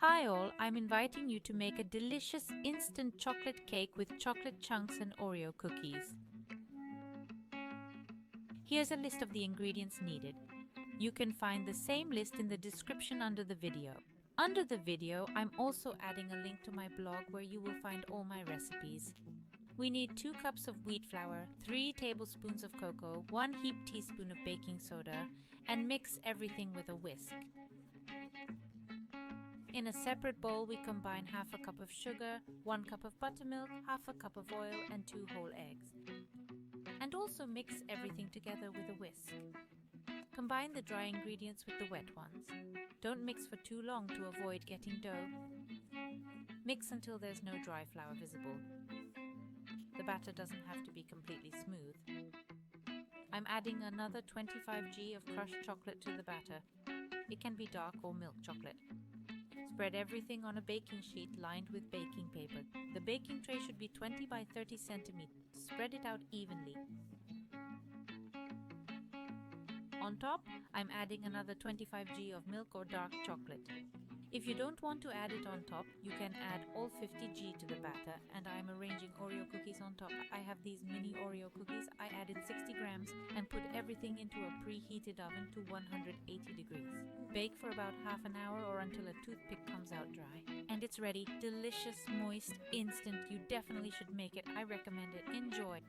Hi all, I'm inviting you to make a delicious instant chocolate cake with chocolate chunks and Oreo cookies. Here's a list of the ingredients needed. You can find the same list in the description under the video. Under the video, I'm also adding a link to my blog where you will find all my recipes. We need 2 cups of wheat flour, 3 tablespoons of cocoa, 1 heaped teaspoon of baking soda, and mix everything with a whisk. In a separate bowl, we combine half a cup of sugar, 1 cup of buttermilk, half a cup of oil, and 2 whole eggs. And also mix everything together with a whisk. Combine the dry ingredients with the wet ones. Don't mix for too long to avoid getting dough. Mix until there's no dry flour visible. The batter doesn't have to be completely smooth. I'm adding another 25 g of crushed chocolate to the batter. It can be dark or milk chocolate. Spread everything on a baking sheet lined with baking paper. The baking tray should be 20 by 30 centimeters. Spread it out evenly. On top, I'm adding another 25 g of milk or dark chocolate. If you don't want to add it on top, you can add all 50 g to the batter, and I'm arranging Oreo cookies on top. I have these mini Oreo cookies. I added 60 grams and put everything into a preheated oven to 180 degrees. Bake for about half an hour or until a toothpick comes out dry. And it's ready. Delicious, moist, instant. You definitely should make it. I recommend it. Enjoy!